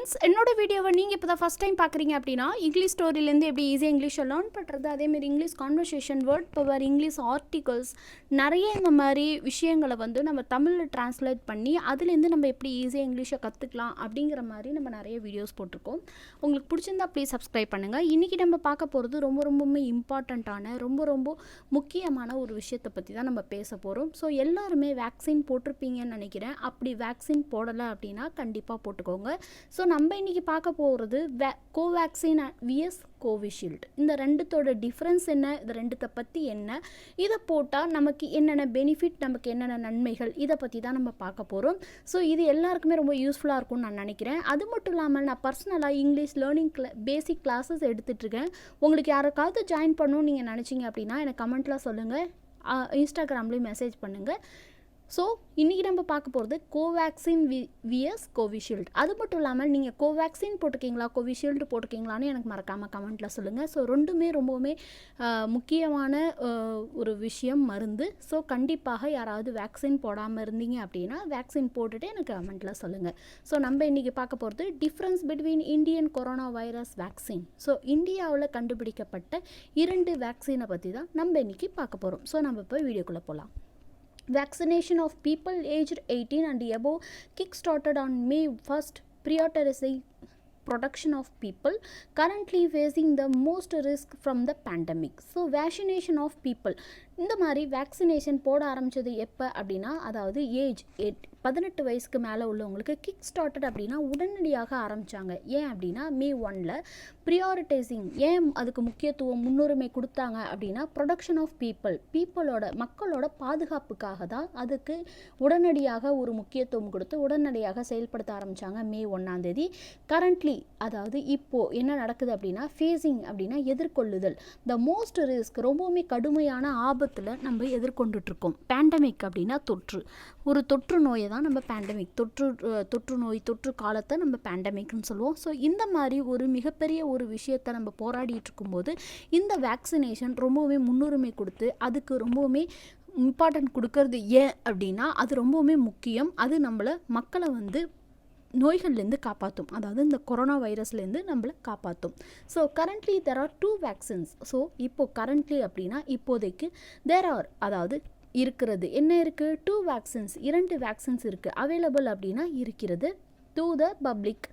Friends, என்னோட வீடியோவை நீங்கள் இப்போ தான் ஃபஸ்ட் டைம் பார்க்குறீங்க அப்படின்னா, இங்கிலீஷ் ஸ்டோரியிலேருந்து எப்படி ஈஸியாக இங்கிலீஷை லேர்ன் பண்ணுறது, அதேமாரி English conversation, word power, English articles, நிறைய இந்த மாதிரி விஷயங்களை வந்து நம்ம தமிழில் ட்ரான்ஸ்லேட் பண்ணி அதுலேருந்து நம்ம எப்படி ஈஸியாக இங்கிலீஷை கற்றுக்கலாம் அப்படிங்கிற மாதிரி நம்ம நிறைய வீடியோஸ் போட்டிருக்கோம். உங்களுக்கு பிடிச்சிருந்தா ப்ளீஸ் சப்ஸ்கிரைப் பண்ணுங்கள். இன்றைக்கி நம்ம பார்க்க போகிறது ரொம்பவுமே இம்பார்ட்டண்ட்டான ரொம்ப முக்கியமான ஒரு விஷயத்தை பற்றி தான் நம்ம பேச போகிறோம். ஸோ எல்லாருமே வேக்சின் போட்டிருப்பீங்கன்னு நினைக்கிறேன். அப்படி வேக்சின் போடலை அப்படின்னா கண்டிப்பாக போட்டுக்கோங்க. ஸோ நம்ம இன்றைக்கி பார்க்க போகிறது கோவேக்சின் விஎஸ் கோவிஷீல்டு. இந்த ரெண்டுத்தோட டிஃப்ரென்ஸ் என்ன, இது ரெண்டுத்தை பற்றி என்ன, இதை போட்டால் நமக்கு என்னென்ன பெனிஃபிட், நமக்கு என்னென்ன நன்மைகள், இதை பற்றி தான் நம்ம பார்க்க போகிறோம். ஸோ இது எல்லாருக்குமே ரொம்ப யூஸ்ஃபுல்லாக இருக்கும்னு நான் நினைக்கிறேன். அது மட்டும் இல்லாமல் நான் பர்சனலாக இங்கிலீஷ் லேர்னிங் பேசிக் கிளாஸஸ் எடுத்துகிட்ருக்கேன். உங்களுக்கு யாருக்காவது ஜாயின் பண்ணணும்னு நீங்கள் நினச்சிங்க அப்படின்னா எனக்கு கமெண்ட்டில் சொல்லுங்கள், இன்ஸ்டாகிராம்லேயும் மெசேஜ் பண்ணுங்கள். ஸோ இன்றைக்கி நம்ம பார்க்க போகிறது கோவேக்சின் விஎஸ் கோவிஷீல்டு. அது மட்டும் இல்லாமல் நீங்கள் கோவேக்சின் போட்டிருக்கீங்களா, கோவிஷீல்டு போட்டிருக்கீங்களான்னு எனக்கு மறக்காமல் கமெண்ட்டில் சொல்லுங்கள். ஸோ ரெண்டுமே ரொம்பவுமே முக்கியமான ஒரு விஷயம், மருந்து. ஸோ கண்டிப்பாக யாராவது வேக்சின் போடாமல் இருந்தீங்க அப்படின்னா வேக்சின் போட்டுட்டு எனக்கு கமெண்ட்டில் சொல்லுங்கள். ஸோ நம்ம இன்றைக்கி பார்க்க போகிறது difference between Indian corona virus vaccine. So இந்தியாவில் கண்டுபிடிக்கப்பட்ட 2 வேக்சினை பற்றி தான் நம்ம இன்றைக்கி பார்க்க போகிறோம். ஸோ நம்ம இப்போ வீடியோக்குள்ளே போகலாம். Vaccination of people aged 18 and above kick-started on May 1st, prioritizing protection of people currently facing the most risk from the pandemic. So vaccination of people, இந்த மாதிரி வேக்சினேஷன் போட ஆரம்பித்தது எப்போ அப்படின்னா, அதாவது ஏஜ் 18 வயசுக்கு மேலே உள்ளவங்களுக்கு கிக் ஸ்டார்டட் அப்படின்னா உடனடியாக ஆரம்பித்தாங்க. ஏன் அப்படின்னா May 1ல் ப்ரியாரிட்டைசிங், ஏன் அதுக்கு முக்கியத்துவம் முன்னுரிமை கொடுத்தாங்க அப்படின்னா ப்ரொடக்ஷன் ஆஃப் மக்களோட பாதுகாப்புக்காக தான் அதுக்கு உடனடியாக ஒரு முக்கியத்துவம் கொடுத்து உடனடியாக செயல்படுத்த ஆரம்பித்தாங்க May 1 கரண்ட்லி, அதாவது இப்போது என்ன நடக்குது அப்படின்னா ஃபேஸிங் அப்படின்னா எதிர்கொள்ளுதல், த மோஸ்ட் ரிஸ்க், ரொம்பவுமே கடுமையான ஆபத்தில் நம்ம எதிர்கொண்டுட்ருக்கோம். பேண்டமிக் அப்படின்னா ஒரு தொற்று நோயை தான் நம்ம பேண்டமிக், தொற்று காலத்தை நம்ம பேண்டமிக்னு சொல்லுவோம். ஸோ இந்த மாதிரி ஒரு மிகப்பெரிய ஒரு விஷயத்தை நம்ம போராடிட்டு இருக்கும்போது இந்த வேக்சினேஷன் ரொம்பவுமே முன்னுரிமை கொடுத்து அதுக்கு ரொம்பவுமே இம்பார்ட்டன்ட் கொடுக்கறது ஏன் அப்படின்னா அது ரொம்பவுமே முக்கியம். அது மக்களை வந்து நோய்கள்லேருந்து காப்பாற்றும், அதாவது இந்த கொரோனா வைரஸ்லேருந்து நம்மளை காப்பாற்றும். So currently there are 2 vaccines. So இப்போது கரண்ட்லி அப்படின்னா இப்போதைக்கு அதாவது இருக்கிறது என்ன இருக்குது, 2 வேக்சின்ஸ், 2 வேக்சின்ஸ் இருக்குது அவைலபிள் அப்படின்னா இருக்கிறது. To the public,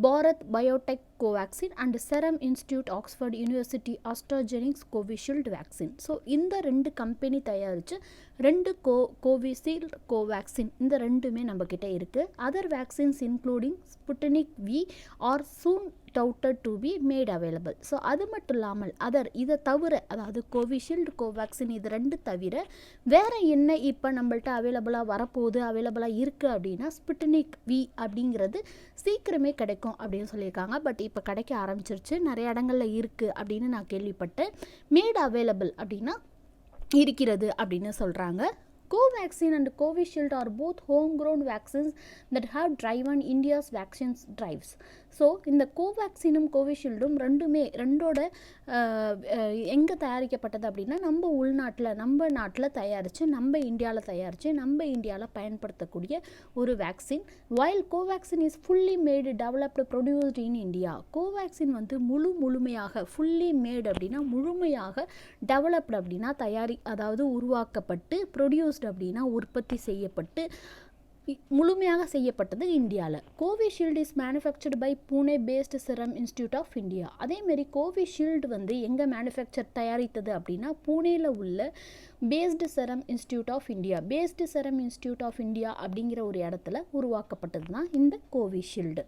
Bharat biotech Covaxin and Serum Institute Oxford University AstraZeneca's Covishield vaccine. So இந்த 2 கம்பெனி தயாரித்து 2 கோவிஷீல்டு கோவேக்சின், இந்த ரெண்டுமே நம்மக்கிட்ட இருக்குது. Other vaccines including Sputnik V are soon touted to be made available. So அது மட்டும் இல்லாமல் இதை தவிர, அதாவது கோவிஷீல்டு கோவேக்சின் இது 2 தவிர வேறு என்ன இப்போ நம்மள்ட்ட அவைலபிளாக இருக்குது அப்படின்னா ஸ்புட்னிக் வி அப்படிங்கிறது சீக்கிரமே கிடைக்கும் அப்படின்னு சொல்லியிருக்காங்க. பட் இப்போ கிடைக்க ஆரம்பிச்சிருச்சு, நிறைய இடங்களில் இருக்குது அப்படின்னு நான் கேள்விப்பட்டேன். மேட் அவைலபிள் அப்படின்னா இருக்கிறது அப்படின்னு சொல்கிறாங்க. Covaxin and Covishield are both homegrown vaccines that have driven India's vaccines drives. So இந்த கோவேக்சினும் கோவிஷீல்டும் ரெண்டோட எங்கே தயாரிக்கப்பட்டது அப்படின்னா நம்ம நாட்டில் தயாரித்து நம்ம இந்தியாவில் பயன்படுத்தக்கூடிய ஒரு vaccine. While Covaxin is fully made developed produced in India. Covaxin வந்து முழுமையாக ஃபுல்லி மேடு அப்படின்னா முழுமையாக டெவலப்டு அப்படின்னா அதாவது உருவாக்கப்பட்டு, ப்ரொடியூஸ்டு அப்படின்னா உற்பத்தி செய்யப்பட்டு, முழுமையாக செய்யப்பட்டது இந்தியாவில். Covishield is manufactured by Pune based Serum Institute of India. அதேமாரி கோவிஷீல்டு வந்து எங்கே தயாரித்தது அப்படின்னா பூனேயில் உள்ள based Serum Institute of India அப்படிங்கிற ஒரு இடத்துல உருவாக்கப்பட்டது தான் இந்த Covishield.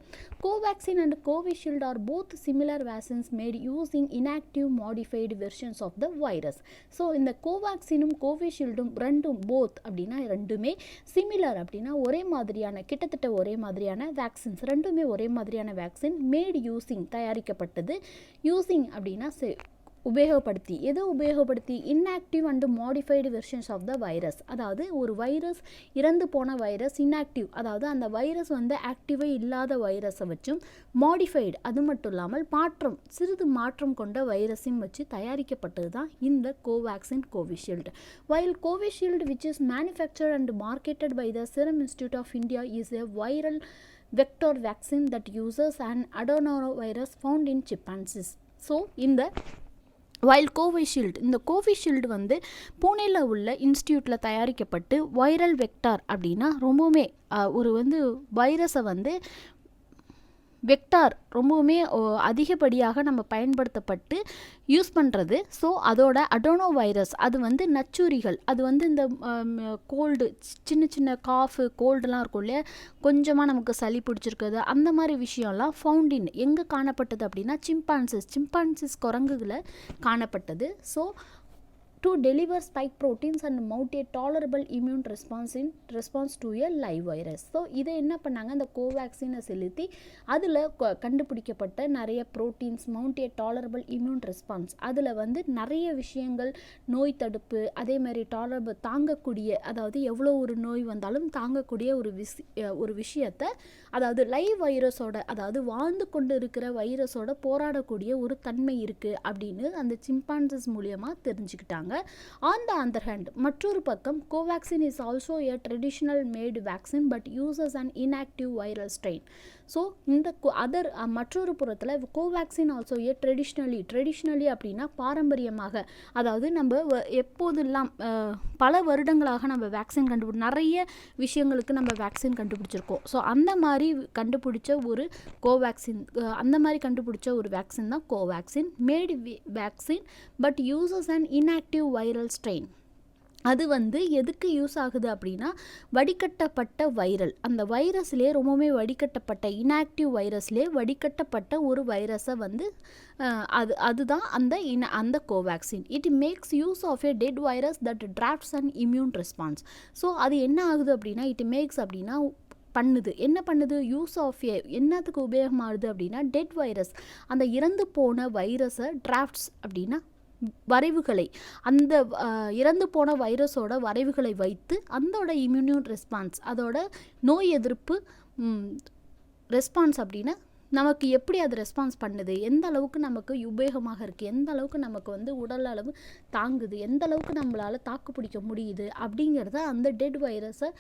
Covaxin and Covishield are both similar vaccines made using inactive modified versions of the virus. So இந்த கோவேக்சினும் கோவிஷீல்டும் ரெண்டுமே சிமிலர் அப்படின்னா கிட்டத்தட்ட ஒரே மாதிரியான வேக்சின்ஸ், ரெண்டுமே ஒரே மாதிரியான வேக்சின். மேட் யூஸிங் தயாரிக்கப்பட்டது, யூஸிங் அப்படின்னா உபயோகப்படுத்தி inactive and modified versions of the virus. அதாவது ஒரு வைரஸ், இறந்து போன வைரஸ், இன்ஆக்டிவ், அதாவது அந்த வைரஸ் வந்து ஆக்டிவே இல்லாத வைரஸை வச்சும், மாடிஃபைடு அது மட்டும் இல்லாமல் சிறிது மாற்றம் கொண்ட வைரஸையும் வச்சு தயாரிக்கப்பட்டது தான் இந்த Covaxin Covishield. While Covishield which is manufactured and marketed by the Serum Institute of India is a viral vector vaccine that uses and adenovirus found in chimpanzees. So இந்த வைல் கோவிஷீல்டு, இந்த கோவிஷீல்டு வந்து பூனேல உள்ள இன்ஸ்டியூட்டில் தயாரிக்கப்பட்டு வைரல் வெக்டார் அப்படின்னா ரொம்பவுமே ஒரு வந்து வைரஸை வந்து வெக்டார் ரொம்பவுமே அதிகப்படியாக நம்ம பயன்படுத்தப்பட்டு யூஸ் பண்ணுறது. ஸோ அதோட அடோனோ வைரஸ் அது வந்து நச்சுரிகள், அது வந்து இந்த கோல்டு சின்ன சின்ன காஃபு கோல்டுலாம் இருக்கும் இல்லையா, கொஞ்சமாக நமக்கு சளி பிடிச்சிருக்குது அந்த மாதிரி விஷயம்லாம் ஃபவுண்டின் எங்கே காணப்பட்டது அப்படின்னா சிம்பான்சிஸ் குரங்குகளை காணப்பட்டது. So to deliver spike proteins and mount a tolerable immune response to a live virus. So இதை என்ன பண்ணாங்க, இந்த கோவேக்சினை செலுத்தி அதில் கண்டுபிடிக்கப்பட்ட நிறைய ப்ரோட்டீன்ஸ் மவுண்ட் ஏ டாலரபிள் இம்யூன் ரெஸ்பான்ஸ், அதில் வந்து நிறைய விஷயங்கள் நோய் தடுப்பு, அதே மாதிரி டாலரபிள் தாங்கக்கூடிய, அதாவது எவ்வளோ ஒரு நோய் வந்தாலும் தாங்கக்கூடிய ஒரு விஷயத்தை, அதாவது லைவ் வைரஸோட, அதாவது வாழ்ந்து கொண்டு இருக்கிற வைரஸோட போராடக்கூடிய ஒரு தன்மை இருக்குது அப்படின்னு அந்த சிம்பான்சஸ் மூலியமாக தெரிஞ்சுக்கிட்டாங்க. ஆன் த அதர் ஹேண்ட், மற்றொரு பக்கம் Covaxin is also a traditional made vaccine but uses an inactive viral strain. So இந்த மற்றொரு புறத்தில் கோவேக்சின் ஆல்சோ ஏ ட்ரெடிஷ்னலி அப்படின்னா பாரம்பரியமாக, அதாவது நம்ம எப்போதெல்லாம் பல வருடங்களாக நம்ம வேக்சின் நிறைய விஷயங்களுக்கு நம்ம வேக்சின் கண்டுபிடிச்சிருக்கோம். ஸோ அந்த மாதிரி கண்டுபிடிச்ச ஒரு கோவேக்சின், அந்த மாதிரி கண்டுபிடிச்ச ஒரு வேக்சின் தான் Covaxin. Made vaccine but uses an inactive viral strain. அது வந்து எதுக்கு யூஸ் ஆகுது அப்படின்னா வடிகட்டப்பட்ட வைரல், அந்த வைரஸ்லேயே ரொம்பவுமே வடிகட்டப்பட்ட இன்ஆக்டிவ் வைரஸ்லேயே வடிகட்டப்பட்ட ஒரு வைரஸை வந்து அதுதான் அந்த Covaxin. It makes use of a dead virus that drafts an immune response. So அது என்ன ஆகுது அப்படின்னா இட் மேக்ஸ் அப்படின்னா என்ன பண்ணுது, யூஸ் ஆஃப் என்னத்துக்கு உபயோகமாகுது அப்படின்னா டெட் வைரஸ், அந்த இறந்து போன வைரஸை டிராஃப்ட்ஸ் அப்படின்னா வரைவுகளை, அந்த இறந்து போன வைரஸோட வரைவுகளை வைத்து அதோட இம்யூன் ரெஸ்பான்ஸ், அதோட நோய் எதிர்ப்பு ரெஸ்பான்ஸ் அப்படின்னா நமக்கு எப்படி அது ரெஸ்பான்ஸ் பண்ணுது, எந்த அளவுக்கு நமக்கு உபயோகமாக இருக்குது, எந்த அளவுக்கு நமக்கு வந்து உடல் அளவு தாங்குது, எந்த அளவுக்கு நம்மளால் தாக்கு பிடிக்க முடியுது அப்படிங்கிறத அந்த டெட் வைரஸை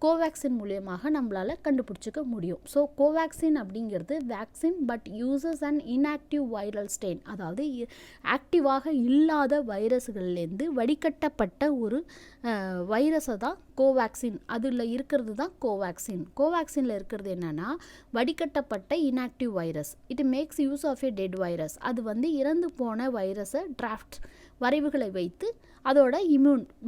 கோவேக்சின் மூலியமாக நம்மளால் கண்டுபிடிச்சிக்க முடியும். ஸோ கோவேக்சின் அப்படிங்கிறது vaccine but uses and inactive viral strain, அதாவது ஆக்டிவாக இல்லாத வைரஸ்கள்லேருந்து வடிகட்டப்பட்ட ஒரு வைரஸை தான் கோவேக்சின், அதில் இருக்கிறது தான் கோவேக்சின். கோவேக்சினில் இருக்கிறது என்னென்னா வடிகட்டப்பட்ட inactive virus. It makes use of a dead virus, அது வந்து இறந்து போன வைரஸை டிராஃப்ட் வரைவுகளை வைத்து அதோட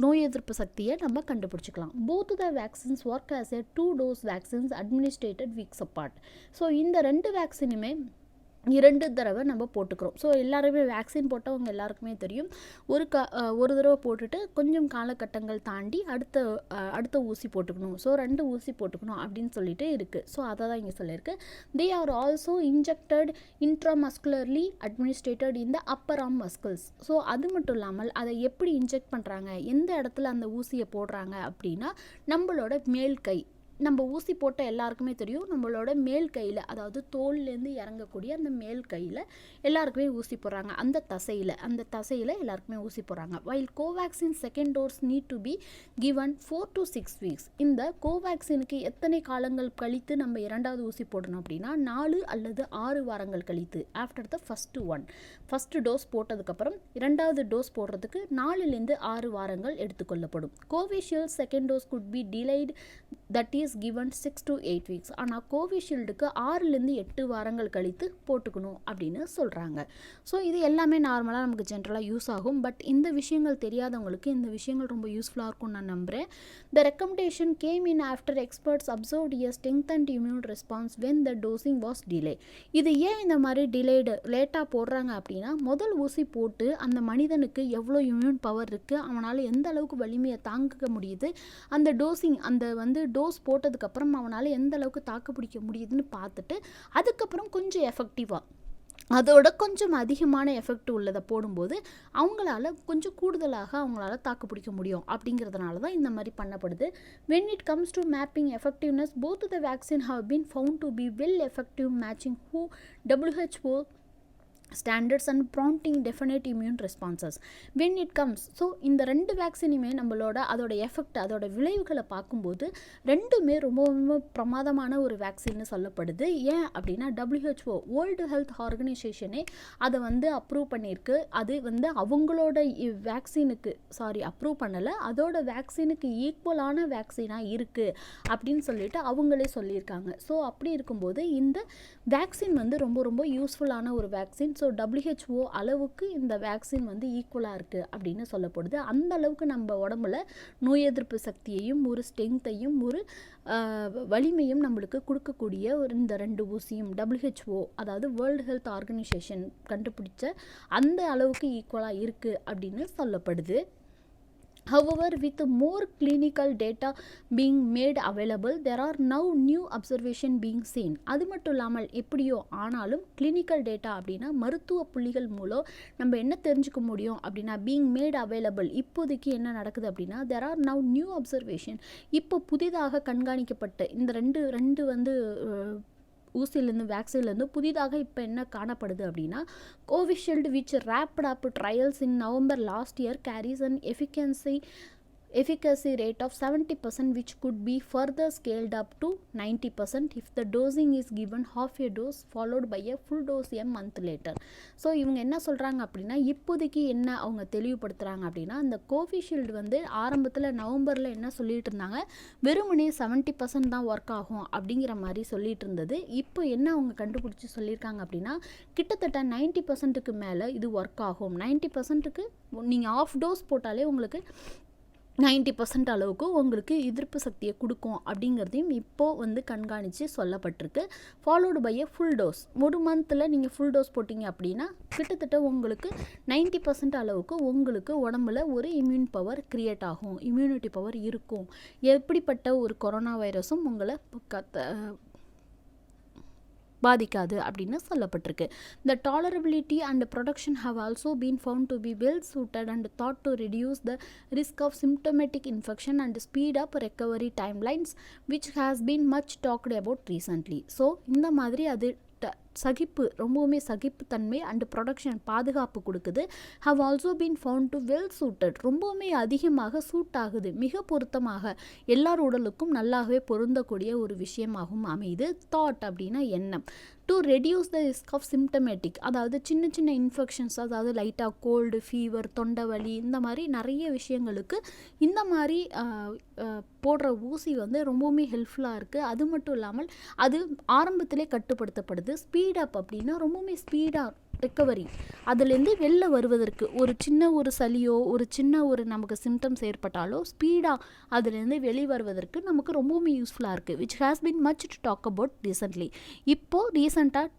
நோய் எதிர்ப்பு சக்தியை நம்ம கண்டுபிடிச்சிக்கலாம். Both the vaccines work as a 2 dose vaccines administered weeks apart. So இந்த 2 வேக்சினுமே 2 தடவை நம்ம போட்டுக்கிறோம். ஸோ எல்லாருமே வேக்சின் போட்டவங்க எல்லாருக்குமே தெரியும், ஒரு தடவை போட்டுட்டு கொஞ்சம் காலகட்டங்கள் தாண்டி அடுத்த ஊசி போட்டுக்கணும், ஸோ 2 ஊசி போட்டுக்கணும் அப்படின்னு சொல்லிட்டு இருக்குது. ஸோ அதை தான் இங்கே சொல்லியிருக்கு. They are also injected intramuscularly administered in the upper arm muscles. So அது மட்டும் இல்லாமல் அதை எப்படி இன்ஜெக்ட் பண்ணுறாங்க, எந்த இடத்துல அந்த ஊசியை போடுறாங்க அப்படின்னா நம்மளோட மேல் கை, நம்ம ஊசி போட்ட எல்லாருக்குமே தெரியும், நம்மளோட மேல் கையில், அதாவது தோல்லேருந்து இறங்கக்கூடிய அந்த மேல் கையில் எல்லாருக்குமே ஊசி போடுறாங்க, அந்த தசையில் எல்லாருக்குமே ஊசி போடுறாங்க. While Covaxin second dose need to be given 4 to 6 weeks. இந்த கோவேக்சினுக்கு எத்தனை காலங்கள் கழித்து நம்ம 2வது ஊசி போடணும் அப்படின்னா 4 அல்லது 6 வாரங்கள் கழித்து, ஆஃப்டர் த ஃபஸ்ட்டு டோஸ் போட்டதுக்கப்புறம் 2வது டோஸ் போடுறதுக்கு 4லேருந்து 6 வாரங்கள் எடுத்துக்கொள்ளப்படும். Covishield second dose could be delayed, that is given 6 to 8 weeks. ஆனால் கோவிஷீல்டுக்கு 6லேருந்து 8 வாரங்கள் கழித்து போட்டுக்கணும் அப்படின்னு சொல்கிறாங்க. ஸோ இது எல்லாமே நார்மலாக நமக்கு ஜென்ரலாக யூஸ் ஆகும். பட் இந்த விஷயங்கள் தெரியாதவங்களுக்கு இந்த விஷயங்கள் ரொம்ப யூஸ்ஃபுல்லாக இருக்கும்னு நான் நம்புகிறேன். த recommendation game in after experts observed a strengthened immune response when the dosing was delay. இது ஏன் இந்த மாதிரி லேட்டாக போடுறாங்க அப்படின்னா, முதல் ஊசி போட்டு அந்த மனிதனுக்கு எவ்வளோ இம்யூன் பவர் இருக்குது, அவனால் எந்த அளவுக்கு வலிமையை தாங்க முடியுது, அந்த டோசிங் டோஸ் போட்டதுக்கப்புறம் அவனால் எந்த அளவுக்கு தாக்கு பிடிக்க முடியுதுன்னு பார்த்துட்டு அதுக்கப்புறம் கொஞ்சம் எஃபெக்டிவாக, அதோட கொஞ்சம் அதிகமான எஃபெக்ட் உள்ளதை போடும்போது அவங்களால கொஞ்சம் கூடுதலாக அவங்களால தாக்கு பிடிக்க முடியும் அப்படிங்கிறதுனால தான் இந்த மாதிரி பண்ணப்படுது. when it comes to mapping effectiveness, both the vaccine have been found to be well effective matching WHO standards and prompting definite immune responses when it comes. So இந்த 2 வேக்சினுமே நம்மளோட அதோட எஃபெக்ட் அதோட விளைவுகளை பார்க்கும்போது ரெண்டுமே ரொம்ப ரொம்ப பிரமாதமான ஒரு வேக்சின்னு சொல்லப்படுது. ஏன் அப்படின்னா WHO வேர்ல்டு ஹெல்த் ஆர்கனைசேஷனே அதை வந்து அப்ரூவ் பண்ணியிருக்கு. அது வந்து அவங்களோட வேக்சினுக்கு அப்ரூவ் பண்ணலை, அதோட வேக்சினுக்கு ஈக்குவலான வேக்சினாக இருக்குது அப்படின்னு சொல்லிட்டு அவங்களே சொல்லியிருக்காங்க. ஸோ அப்படி இருக்கும்போது இந்த வேக்சின் வந்து ரொம்ப ரொம்ப யூஸ்ஃபுல்லான ஒரு வேக்சின். ஸோ WHO அளவுக்கு இந்த வேக்சின் வந்து ஈக்குவலாக இருக்குது அப்படின்னு சொல்லப்படுது. அந்த அளவுக்கு நம்ம உடம்புல நோய் எதிர்ப்பு சக்தியையும் ஒரு ஸ்ட்ரென்த்தையும் ஒரு வலிமையும் நம்மளுக்கு கொடுக்கக்கூடிய இந்த 2 ஊசியும் WHO அதாவது வேர்ல்டு ஹெல்த் ஆர்கனைசேஷன் கண்டுபிடிச்ச அந்த அளவுக்கு ஈக்குவலாக இருக்குது அப்படின்னு சொல்லப்படுது. However, with more clinical data being made available, there are now new observation being seen. அது மட்டும் இல்லாமல் எப்படியோ ஆனாலும் கிளினிக்கல் டேட்டா அப்படின்னா மருத்துவ புள்ளிகள் மூலம் நம்ம என்ன தெரிஞ்சுக்க முடியும் அப்படின்னா being made available இப்போதைக்கு என்ன நடக்குது அப்படின்னா there are now new observation. இப்போ புதிதாக கண்காணிக்கப்பட்ட இந்த ரெண்டு வந்து ஊசியிலேருந்து வேக்சின்லேருந்து புதிதாக இப்போ என்ன காணப்படுது அப்படின்னா Covishield which raped up trials in November last year carries an efficacy rate of 70% which could be further scaled up to 90% if the dosing is given half a dose followed by a full dose a month later. So இவங்க என்ன சொல்கிறாங்க அப்படின்னா இப்போதைக்கு என்ன அவங்க தெளிவுபடுத்துகிறாங்க அப்படின்னா இந்த கோவிஷீல்டு வந்து ஆரம்பத்தில் நவம்பரில் என்ன சொல்லிட்டு இருந்தாங்க, வெறுமனே 70% தான் ஒர்க் ஆகும் அப்படிங்கிற மாதிரி சொல்லிட்டு இருந்தது. இப்போ என்ன அவங்க கண்டுபிடிச்சி சொல்லியிருக்காங்க அப்படின்னா கிட்டத்தட்ட 90%க்கு மேலே இது ஒர்க் ஆகும். 90%க்கு நீங்கள் ஆஃப் டோஸ் போட்டாலே உங்களுக்கு 90% அளவுக்கு உங்களுக்கு எதிர்ப்பு சக்தியை கொடுக்கும் அப்படிங்கிறதையும் இப்போது வந்து கண்காணித்து சொல்லப்பட்டிருக்கு. Followed by a full dose. ஒரு மந்தில் நீங்கள் ஃபுல் டோஸ் போட்டிங்க அப்படின்னா கிட்டத்தட்ட உங்களுக்கு 90% அளவுக்கு உங்களுக்கு உடம்புல ஒரு இம்யூன் பவர் க்ரியேட் ஆகும், இம்யூனிட்டி பவர் இருக்கும். எப்படிப்பட்ட ஒரு கொரோனா வைரஸும் உங்களை பாதிக்காது அப்படின்னு சொல்லப்பட்டிருக்கு. The tolerability and production have also been found to be well suited and thought to reduce the risk of symptomatic infection and speed up recovery timelines, which has been much talked about recently. So இந்த மாதிரி அது ரொம்பவுமே சகிப்புத்தன்மை and production பாதுகாப்பு கொடுக்குது. Have also been found to well suited, ரொம்பவுமே அதிகமாக suit ஆகுது, மிக பொருத்தமாக எல்லார் உடலுக்கும் நல்லாவே பொருந்தக்கூடிய ஒரு விஷயமாகவும் அமையுது. தாட் அப்படின்னா எண்ணம். To reduce the risk of symptomatic, அதாவது சின்ன சின்ன இன்ஃபெக்ஷன்ஸ், அதாவது லைட்டாக கோல்டு, ஃபீவர், தொண்டை வலி, இந்த மாதிரி நிறைய விஷயங்களுக்கு இந்த மாதிரி போடுற ஊசி வந்து ரொம்பவுமே ஹெல்ப்ஃபுல்லாக இருக்குது. அது மட்டும் இல்லாமல் அது ஆரம்பத்திலே கட்டுப்படுத்தப்படுது. ஸ்பீடப் அப்படின்னா ரொம்பவுமே ஸ்பீடாக ரெக்கவரி, அதுலேருந்து வெளில வருவதற்கு ஒரு சளியோ ஒரு நமக்கு சிம்டம்ஸ் ஏற்பட்டாலோ ஸ்பீடாக அதுலேருந்து வெளிவருவதற்கு நமக்கு ரொம்பவுமே யூஸ்ஃபுல்லாக இருக்குது. Which has been much to talk about recently. இப்போது ரீசெண்டாக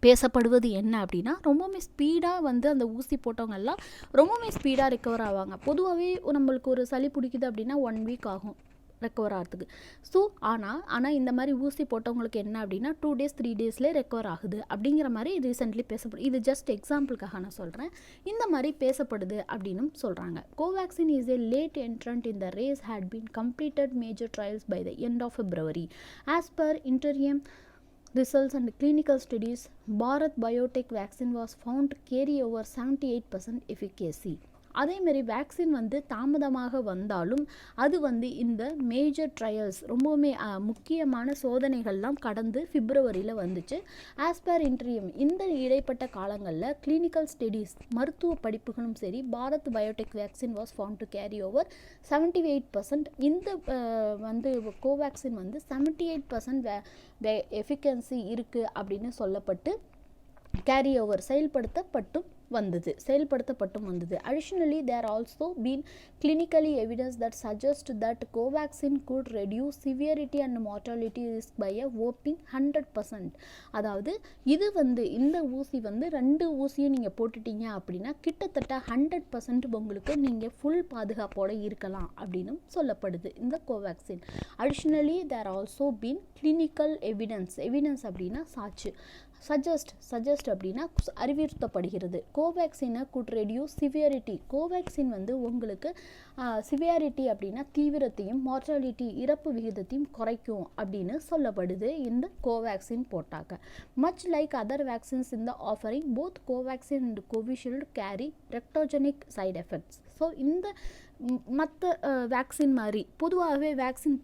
பேசப்படுவது என்ன அப்படின்னா ரொம்பவுமே ஸ்பீடாக வந்து அந்த ஊசி போட்டவங்கெல்லாம் ரொம்பவுமே ஸ்பீடாக ரெக்கவர் ஆவாங்க. பொதுவாகவே நம்மளுக்கு ஒரு சளி பிடிக்குது அப்படின்னா 1 வீக் ஆகும் ரெக்கவர் ஆகிறதுக்கு. ஸோ ஆனால் இந்த மாதிரி ஊசி போட்டவங்களுக்கு என்ன அப்படின்னா 2 days 3 daysலேயே ரெக்கவர் ஆகுது அப்படிங்கிற மாதிரி ரீசெண்ட்லி பேசப்படுது. இது ஜஸ்ட் எக்ஸாம்பிளுக்காக நான் சொல்கிறேன். இந்த மாதிரி பேசப்படுது அப்படின்னு சொல்கிறாங்க. Covaxin is a late entrant in the race had been completed major trials by the end of February. As per interim results and clinical studies, Bharat Biotech vaccine was found to carry over 78% efficacy. அதேமாரி vaccine வந்து தாமதமாக வந்தாலும் அது வந்து இந்த major trials ரொம்பவுமே முக்கியமான சோதனைகள்லாம் கடந்து பிப்ரவரியில் வந்துச்சு. ஆஸ் பர் இன்டரியம் இந்த இடைப்பட்ட காலங்களில் கிளினிக்கல் ஸ்டடீஸ் மருத்துவ படிப்புகளும் சரி, Bharat Biotech vaccine was found to carry over 78%. இந்த வந்து கோவேக்சின் வந்து 78% எஃபிகன்சி இருக்குது அப்படின்னு சொல்லப்பட்டு கேரி ஓவர் செயல்படுத்தப்பட்டும் வந்தது. Additionally, there also been clinically evidence that suggests that Covaxin could reduce severity and mortality risk by a whopping 100%. அதாவது இது வந்து இந்த ஊசி வந்து 2 ஊசியும் நீங்கள் போட்டுட்டீங்க அப்படின்னா கிட்டத்தட்ட 100% உங்களுக்கு நீங்கள் ஃபுல் பாதுகாப்போடு இருக்கலாம் அப்படின்னு சொல்லப்படுது இந்த Covaxin. Additionally, there also been clinical evidence அப்படின்னா சாட்சி, சஜஸ்ட் அப்படின்னா அறிவுறுத்தப்படுகிறது. கோவேக்சினை குட் ரெடியூஸ் சிவியாரிட்டி. கோவேக்சின் வந்து உங்களுக்கு சிவியாரிட்டி அப்படின்னா தீவிரத்தையும் மார்டாலிட்டி இறப்பு விகிதத்தையும் குறைக்கும் அப்படின்னு சொல்லப்படுது இந்த கோவேக்சின் போட்டாக்க. மச் லைக் அதர் வேக்சின்ஸ் இந்த offering both Covaxin and Covishield carry reactogenic side effects. So இந்த மற்ற வேக்சின் மாதிரி பொதுவாகவே வேக்சின்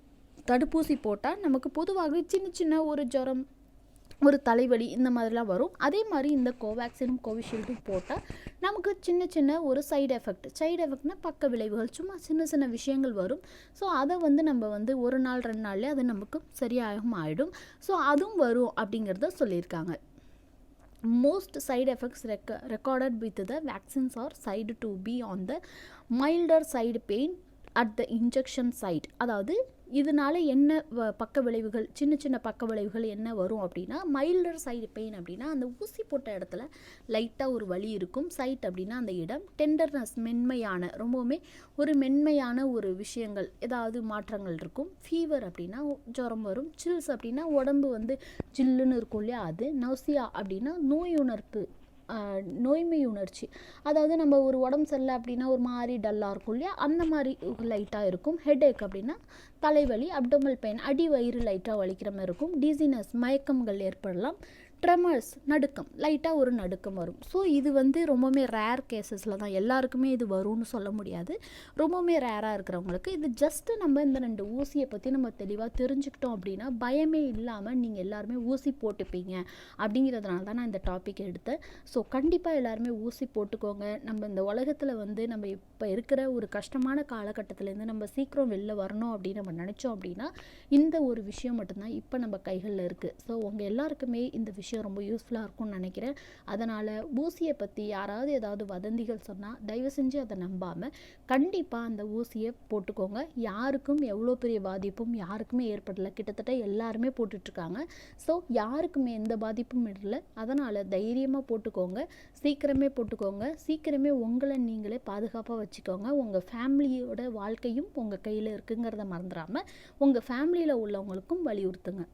தடுப்பூசி போட்டால் நமக்கு பொதுவாகவே சின்ன ஒரு ஜுரம் ஒரு தலைவலி இந்த மாதிரிலாம் வரும். அதே மாதிரி இந்த கோவேக்சினும் கோவிஷீல்டும் போட்டால் நமக்கு சின்ன ஒரு சைடு எஃபெக்ட்னா பக்க விளைவுகள் சும்மா சின்ன விஷயங்கள் வரும். ஸோ அதை வந்து நம்ம வந்து 1 நாள் 2 நாள்லேயே அது நமக்கு சரியாகவும் ஆகிடும். ஸோ அதுவும் வரும் அப்படிங்கிறத சொல்லியிருக்காங்க. Most side effects recorded with the vaccines are said to be on the milder side pain at the injection site. அதாவது இதனால என்ன பக்க விளைவுகள் சின்ன பக்க விளைவுகள் என்ன வரும் அப்படின்னா மைல்டர் சைடு பெயின் அப்படின்னா அந்த ஊசி போட்ட இடத்துல லைட்டாக ஒரு வலி இருக்கும். சைட் அப்படின்னா அந்த இடம். டெண்டர்னஸ் மென்மையான ரொம்பவுமே ஒரு மென்மையான ஒரு விஷயங்கள் ஏதாவது மாற்றங்கள் இருக்கும். ஃபீவர் அப்படின்னா ஜுரம் வரும். சில்ஸ் அப்படின்னா உடம்பு வந்து ஜில்லுன்னு இருக்கும் இல்லையா அது. நௌசியா அப்படின்னா நோய்மை உணர்ச்சி, அதாவது நம்ம ஒரு உடம்பு சரியில்லை அப்படின்னா ஒரு மாதிரி டல்லாக இருக்கும் இல்லையா அந்த மாதிரி லைட்டாக இருக்கும். ஹெட்ஏக் அப்படின்னா தலைவலி. அப்டோமல் பெயின் அடி வயிறு லைட்டாக வலிக்கிற மாதிரி இருக்கும். டிசினஸ் மயக்கங்கள் ஏற்படலாம். ட்ரெமர்ஸ் நடுக்கம் லைட்டாக ஒரு நடுக்கம் வரும். ஸோ இது வந்து ரொம்பவுமே ரேர் கேசஸில் தான், எல்லாருக்குமே இது வரும்னு சொல்ல முடியாது. ரொம்பவுமே ரேராக இருக்கிறவங்களுக்கு இது ஜஸ்ட்டு நம்ம இந்த 2 ஊசியை பற்றி நம்ம தெளிவாக தெரிஞ்சுக்கிட்டோம் அப்படின்னா பயமே இல்லாமல் நீங்கள் எல்லாருமே ஊசி போட்டுப்பீங்க அப்படிங்கிறதுனால தான் நான் இந்த டாபிக் எடுத்தேன். ஸோ கண்டிப்பாக எல்லாருமே ஊசி போட்டுக்கோங்க. நம்ம இந்த உலகத்தில் வந்து நம்ம இப்போ இருக்கிற ஒரு கஷ்டமான காலகட்டத்திலேருந்து நம்ம சீக்கிரம் வெளில வரணும் அப்படின்னு நம்ம நினச்சோம் அப்படின்னா இந்த ஒரு விஷயம் மட்டும்தான் இப்போ நம்ம கைகளில் இருக்குது. ஸோ உங்கள் எல்லாருக்குமே இந்த விஷயம் ரொம்ப யூஸ்ஃபுல்லாக இருக்கும்னு நினைக்கிறேன். அதனால் ஊசியை பற்றி யாராவது ஏதாவது வதந்திகள் சொன்னால் தயவு செஞ்சு அதை நம்பாமல் கண்டிப்பாக அந்த ஊசியை போட்டுக்கோங்க. யாருக்கும் எவ்வளோ பெரிய பாதிப்பும் யாருக்குமே ஏற்படலை. கிட்டத்தட்ட எல்லாருமே போட்டுட்ருக்காங்க. ஸோ யாருக்குமே எந்த பாதிப்பும் இல்லை. அதனால் தைரியமாக போட்டுக்கோங்க. சீக்கிரமே போட்டுக்கோங்க. சீக்கிரமே உங்களை நீங்களே பாதுகாப்பாக வச்சுக்கோங்க. உங்கள் ஃபேமிலியோட வாழ்க்கையும் உங்கள் கையில் இருக்குங்கிறத மறந்துடாமல் உங்கள் ஃபேமிலியில் உள்ளவங்களுக்கும் வலியுறுத்துங்க.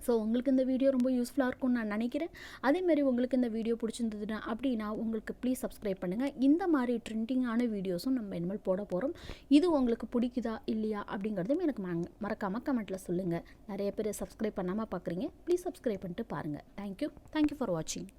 ஸோ உங்களுக்கு இந்த வீடியோ ரொம்ப யூஸ்ஃபுல்லாக இருக்கும்னு நான் நினைக்கிறேன். அதேமாதிரி உங்களுக்கு இந்த வீடியோ பிடிச்சிருந்ததுன்னா அப்படின்னா உங்களுக்கு ப்ளீஸ் சப்ஸ்கிரைப் பண்ணுங்கள். இந்த மாதிரி ட்ரெண்டிங்கான வீடியோஸும் நம்ம இனிமேல் போட போகிறோம். இது உங்களுக்கு பிடிக்குதா இல்லையா அப்படிங்கிறதும் எனக்கு மறக்காமல் கமெண்ட்டில் சொல்லுங்கள். நிறைய பேர் சப்ஸ்கிரைப் பண்ணாமல் பார்க்குறீங்க. ப்ளீஸ் சப்ஸ்கிரைப் பண்ணிட்டு பாருங்கள். தேங்க்யூ ஃபார் வாட்சிங்.